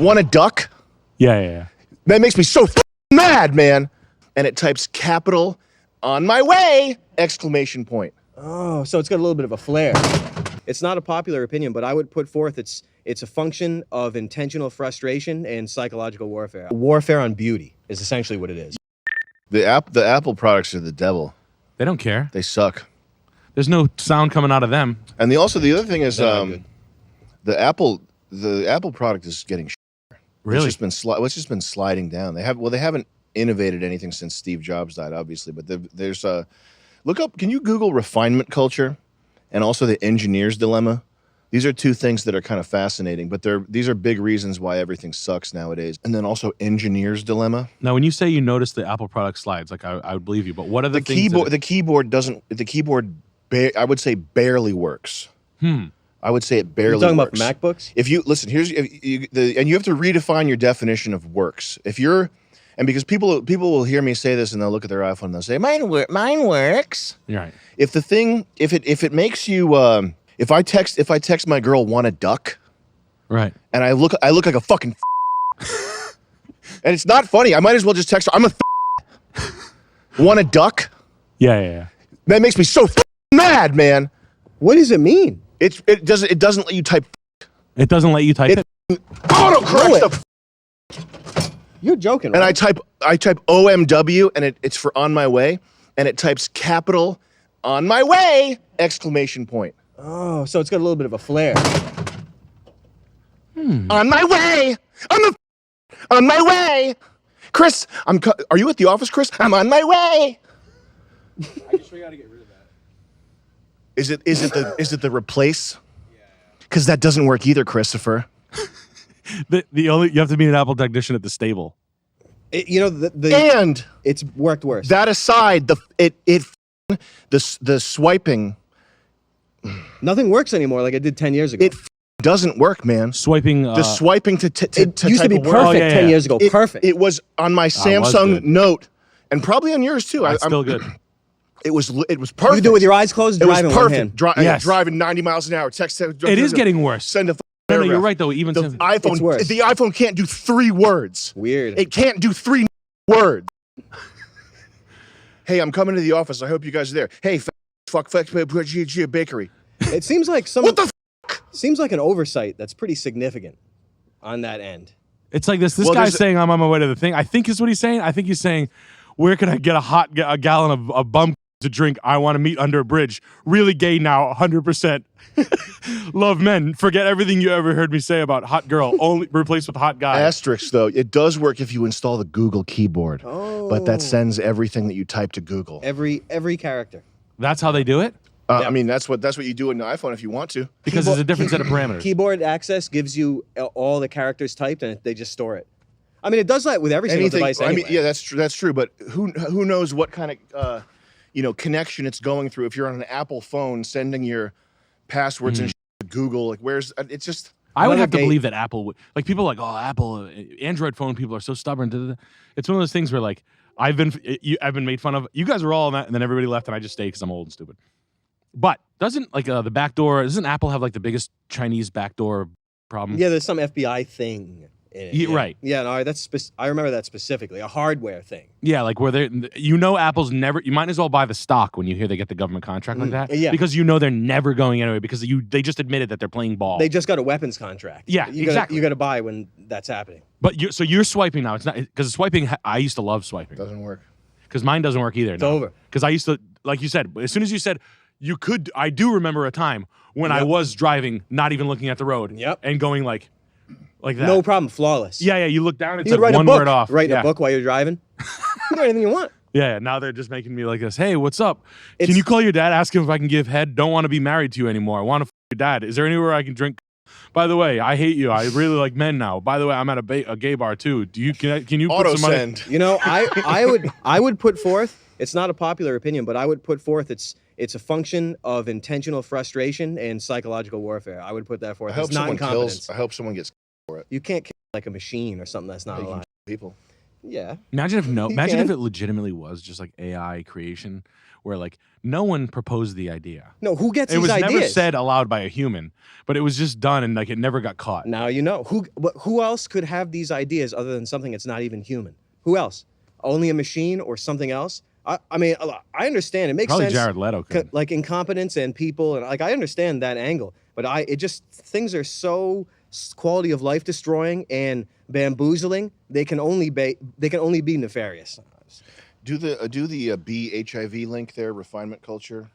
Want a duck? Yeah. That makes me so mad, man. And it types capital on my way! Exclamation point. Oh, so it's got a little bit of a flair. It's not a popular opinion, but I would put forth it's a function of intentional frustration and psychological warfare. Warfare on beauty is essentially what it is. The Apple products are the devil. They don't care. They suck. There's no sound coming out of them. And the other thing is the Apple product is getting really. It's just been sliding down. They haven't innovated anything since Steve Jobs died, obviously. But there's a look up. Can you Google refinement culture, and also the engineer's dilemma? These are two things that are kind of fascinating, but these are big reasons why everything sucks nowadays. And then also engineer's dilemma. Now, when you say you notice the Apple product slides, like I would believe you, but what are the things? The keyboard I would say barely works. I would say it barely You're talking works. about MacBooks? If you listen, and you have to redefine your definition of works. Because people will hear me say this and they'll look at their iPhone and they'll say, mine works. You're right. If it makes you if I text my girl want a duck, right, and I look like a fucking and it's not funny, I might as well just text her, I'm a want a duck? Yeah. That makes me so mad, man. What does it mean? It doesn't let you type. It doesn't let you type it. Autocorrects the. You're joking, And right? I type OMW and it's for on my way, and it types capital on my way! Exclamation point. Oh, so it's got a little bit of a flair. On my way! On my way! Chris, are you at the office, Chris? I'm on my way! I just figured out to get rid of that. Is it the replace? Because that doesn't work either, Christopher. You have to be an Apple technician at the stable. And it's worked worse. That aside, the swiping. Nothing works anymore like it did 10 years ago. It doesn't work, man. Swiping. The swiping to it used to be perfect 10 years ago. Perfect. It was on my Samsung Note, and probably on yours too. It's still good. It was perfect. You do it with your eyes closed. It was driving perfect. Yes. Driving 90 miles an hour. Text. It is getting worse. Send a. No, you're right though. Even the iPhone. It's worse. The iPhone can't do 3 words. Weird. It can't do 3 words. Hey, I'm coming to the office. I hope you guys are there. Hey, fuck, bakery. It seems like What the fuck? Seems like an oversight that's pretty significant on that end. It's like this guy's saying I'm on my way to the thing. I think is what he's saying. I think he's saying, where can I get a gallon of bum to drink? I want to meet under a bridge. Really gay now, 100%. Love men. Forget everything you ever heard me say about hot girl. Only replaced with hot guy. Asterisk though, it does work if you install the Google keyboard. Oh. But that sends everything that you type to Google. Every character. That's how they do it? I mean, that's what you do in an iPhone if you want to. Because there's a different set of parameters. Keyboard access gives you all the characters typed, and they just store it. I mean, it does that with every single device anyway. I mean, yeah, that's true. That's true. But who knows what kind of connection it's going through? If you're on an Apple phone, sending your passwords and to Google, like it's just. I would have to believe that Apple would, like, people are like, oh, Apple, Android phone people are so stubborn. It's one of those things where, like, I've been made fun of. You guys are all on that, and then everybody left, and I just stayed because I'm old and stupid. But doesn't the backdoor? Doesn't Apple have like the biggest Chinese backdoor problem? Yeah, there's some FBI thing in it. Yeah, right. Yeah, no, I remember that specifically, a hardware thing. Yeah, like where Apple's never. You might as well buy the stock when you hear they get the government contract like that. Yeah, because they're never going anywhere because they just admitted that they're playing ball. They just got a weapons contract. Yeah, exactly. You got to buy when that's happening. But you're swiping now. It's not because swiping. I used to love swiping. Doesn't work. Because mine doesn't work either. It's over. Because I used to, like you said, as soon as you said. I do remember a time when I was driving, not even looking at the road, and going like that. No problem, flawless. Yeah, you look down, it's you like one word off. Write a book while you're driving. You can do anything you want. Yeah, now they're just making me like this. Hey, what's up? Can you call your dad, ask him if I can give head? Don't want to be married to you anymore. I want to your dad. Is there anywhere I can drink? By the way, I hate you. I really like men now. By the way, I'm at a gay bar too. Can you auto put some send? money? You know, I would put forth. It's not a popular opinion, but I would put forth it's a function of intentional frustration and psychological warfare. I would put that forth. I hope it's not someone incompetence. I hope someone gets for it. You can't kill like a machine or something that's not alive. People. Yeah. Imagine if You imagine if can. it legitimately was just like AI creation, where like no one proposed the idea. No, who gets It these was ideas? never said aloud by a human, but it was just done and like it never got caught. Now you know. Who else could have these ideas other than something that's not even human? Who else? Only a machine or something else? I mean, I understand. It makes Probably sense. Jared Leto could. Like incompetence and people, and like I understand that angle, but it just things are so quality of life destroying and bamboozling. They can only be nefarious. Do the BHIV link there, refinement culture.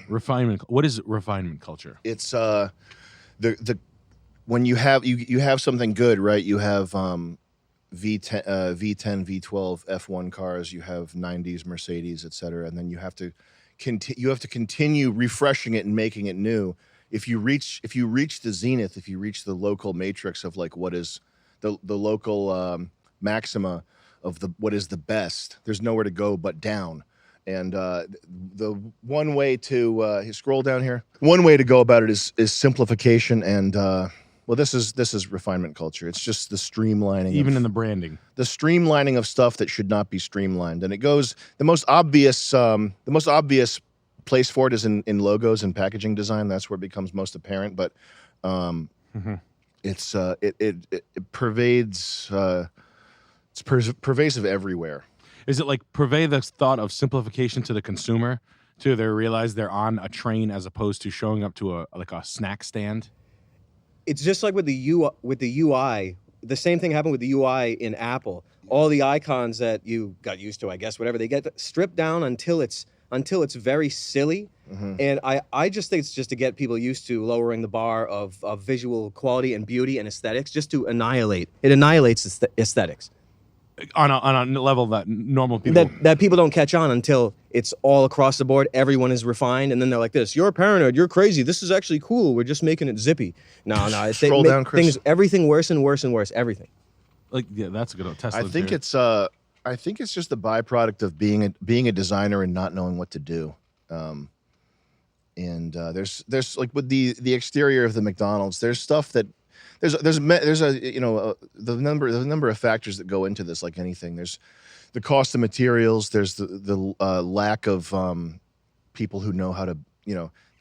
Refinement. What is refinement culture? It's the when you have something good, right? You have V10, V12, F1 cars. You have 90s Mercedes, etc. And then you have to continue refreshing it and making it new. If you reach the zenith, if you reach the local matrix of like what is the local maxima of what is the best, there's nowhere to go but down. And the one way to scroll down here, one way to go about it is simplification and well, this is refinement culture. It's just the streamlining, Even in the branding. the streamlining of stuff that should not be streamlined. And it goes the most obvious place for it is in logos and packaging design. That's where it becomes most apparent. But it's it pervades. It's pervasive everywhere. Is it like purvey the thought of simplification to the consumer, to they realize they're on a train as opposed to showing up to a snack stand? It's just like with the UI. The same thing happened with the UI in Apple. All the icons that you got used to, I guess, whatever, they get stripped down until it's very silly. And I just think it's just to get people used to lowering the bar of visual quality and beauty and aesthetics, just to annihilate. It annihilates aesthetics. On a level that normal people That people don't catch on until it's all across the board. Everyone is refined, and then they're like this: "You're paranoid. You're crazy. This is actually cool. We're just making it zippy." No. Scroll down, Chris. Everything worse and worse and worse. Everything. like that's a good old Tesla. I think it's just the byproduct of being a designer and not knowing what to do. There's like with the exterior of the McDonald's, there's stuff that there's a the number of factors that go into this, like anything. There's the cost of materials. There's the lack of people who know how to,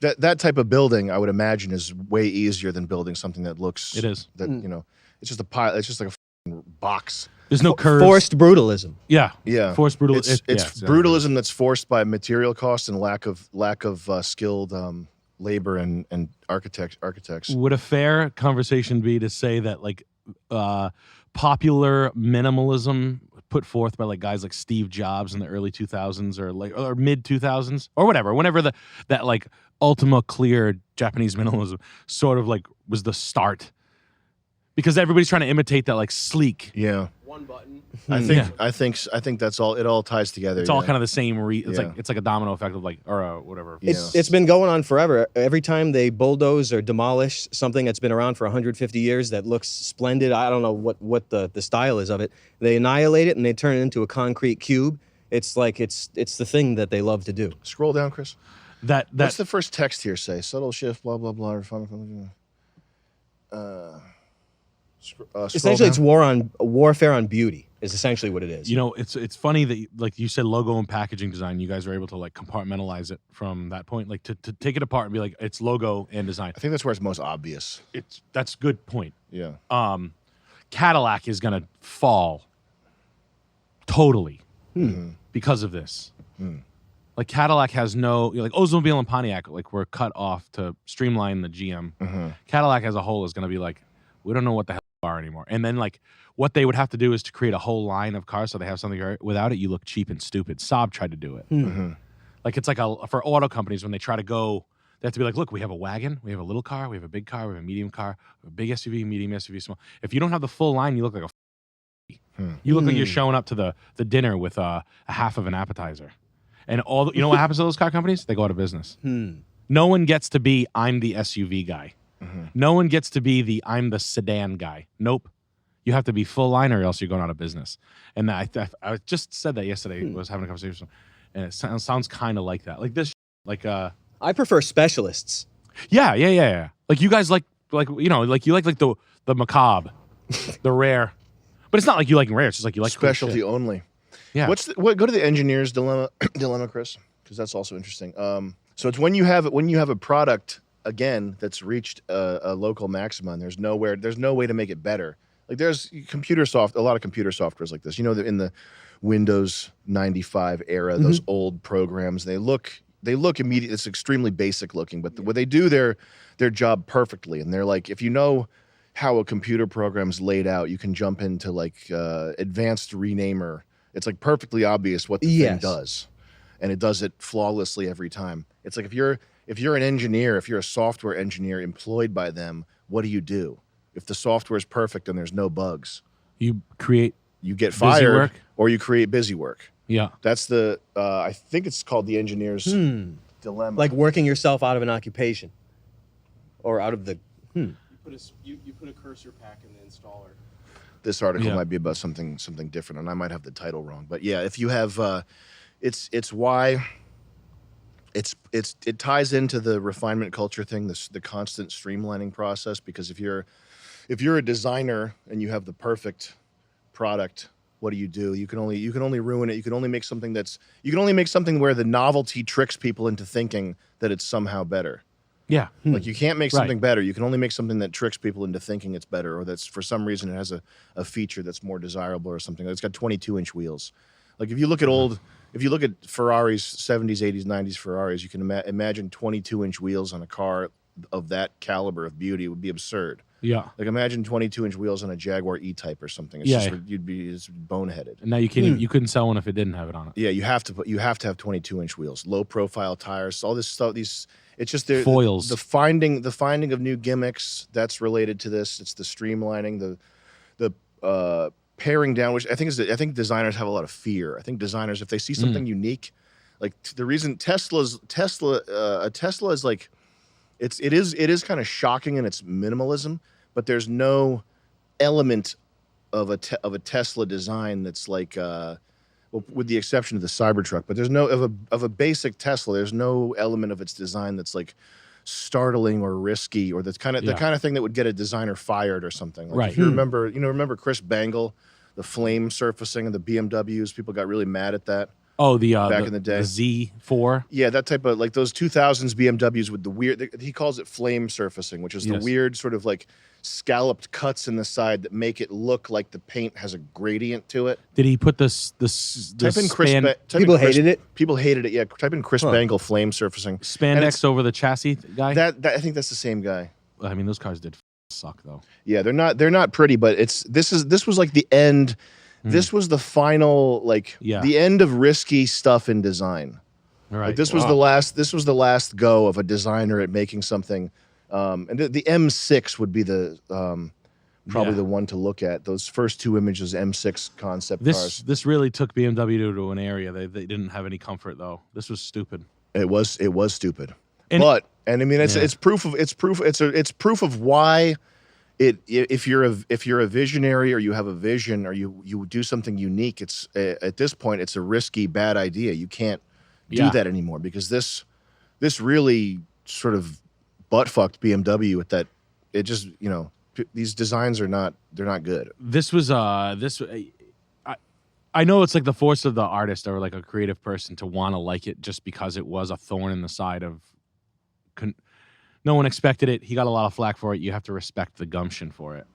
that type of building, I would imagine, is way easier than building something that looks. It is. That it's just a pile. It's just like a box. There's no curves. Forced brutalism. Yeah. It's Forced brutalism. brutalism that's forced by material costs and lack of skilled labor and architects. Would a fair conversation be to say that like popular minimalism put forth by like guys like Steve Jobs in the early 2000s or mid 2000s or whatever, whenever that like ultima clear Japanese minimalism sort of like was the start, because everybody's trying to imitate that like sleek. Yeah. One button. I think that's all. It all ties together. It's all kind of the same. It's Yeah. like a domino effect of like or whatever. Yeah. It's been going on forever. Every time they bulldoze or demolish something that's been around for 150 years that looks splendid, I don't know what the style is of it. They annihilate it and they turn it into a concrete cube. It's like it's the thing that they love to do. Scroll down, Chris. That's What's the first text here say? Subtle shift, blah blah blah. Essentially, it's warfare on beauty. Is essentially what it is. It's funny that like you said, logo and packaging design. You guys are able to like compartmentalize it from that point, like to take it apart and be like it's logo and design. I think that's where it's most obvious. That's a good point. Yeah. Cadillac is gonna fall totally because of this. Like Cadillac has like Oldsmobile and Pontiac like were cut off to streamline the GM. Cadillac as a whole is gonna be like, we don't know what the hell are anymore. And then like what they would have to do is to create a whole line of cars so they have something. Without it, you look cheap and stupid. Saab tried to do it. Like it's like for auto companies when they try to go, they have to be like, look, we have a wagon, we have a little car, we have a big car, we have a medium car, we have a big SUV, medium SUV, small. If you don't have the full line, you look like you look like you're showing up to the dinner with a half of an appetizer. And you know what happens to those car companies? They go out of business. No one gets to be I'm the SUV guy. No one gets to be I'm the sedan guy. Nope. You have to be full line or else you're going out of business. And I just said that yesterday. I was having a conversation, and it sounds kind of like that. Like this, like I prefer specialists. Yeah. Like you guys like you like the macabre, the rare. But it's not like you like rare. It's just like you like cool specialty shit. only. Yeah. What? Go to the engineer's dilemma, Chris, because that's also interesting. So it's when you have a product again that's reached a local maximum. There's no way to make it better. Like there's a lot of computer softwares like this. You know, in the Windows 95 era, those old programs, they look immediate. It's extremely basic looking, but what they do their job perfectly. And they're like, if you know how a computer program's laid out, you can jump into like advanced renamer. It's like perfectly obvious what the thing does, and it does it flawlessly every time. It's like if you're an engineer, if you're a software engineer employed by them, what do? If the software is perfect and there's no bugs, you get fired work? or you create busy work. Yeah. That's the I think it's called the engineer's dilemma. Like working yourself out of an occupation, or out of the. You put a cursor pack in the installer. This article might be about something different, and I might have the title wrong. But yeah, if you have, it's why. It ties into the refinement culture thing, the constant streamlining process. Because if you're a designer and you have the perfect product, what do? You can only ruin it. You can only make something where the novelty tricks people into thinking that it's somehow better. Yeah. Like you can't make something better. You can only make something that tricks people into thinking it's better, or that's for some reason it has a feature that's more desirable or something. It's got 22-inch wheels. Like if you look at Ferraris, 70s, 80s, 90s Ferraris, you can imagine 22-inch wheels on a car of that caliber of beauty. It would be absurd. Yeah. Like imagine 22-inch wheels on a Jaguar E-Type or something. It's it's boneheaded. And now you couldn't sell one if it didn't have it on it. Yeah, you have to have 22-inch wheels, low profile tires, all this stuff. It's just foils. The finding of new gimmicks that's related to this. It's the streamlining, the paring down, which I think designers have a lot of fear. I think designers, if they see something unique, like the reason Tesla is like, it is kind of shocking in its minimalism, but there's no element of a Tesla design that's like, well, with the exception of the Cybertruck, but there's no of a basic Tesla. There's no element of its design that's like startling or risky, or the kind of thing that would get a designer fired or something. Like right. If you remember Chris Bangle, the flame surfacing of the BMWs. People got really mad at that. Oh, back in the day, the Z4. Yeah, that type of like those 2000s BMWs with the weird. He calls it flame surfacing, which is the weird sort of like scalloped cuts in the side that make it look like the paint has a gradient to it. Did he put this type in Chris? People hated it. People hated it. Yeah, type in Chris Bangle flame surfacing. Spandex over the chassis guy. That I think that's the same guy. I mean, those cars did suck though. Yeah, they're not pretty, but this was like the end. This was the final, like the end of risky stuff in design. Right. Like this was the last go of a designer at making something. And the M6 would be the probably the one to look at. Those first two images, M6 concept cars. This really took BMW to an area they didn't have any comfort though. This was stupid. It was stupid. And I mean it's proof of why. If you're a visionary, or you have a vision, or you do something unique, it's at this point it's a risky, bad idea. You can't do that anymore, because this really sort of butt fucked BMW with that. It just these designs they're not good. This was I know it's like the force of the artist or like a creative person to want to like it just because it was a thorn in the side of. No one expected it. He got a lot of flack for it. You have to respect the gumption for it.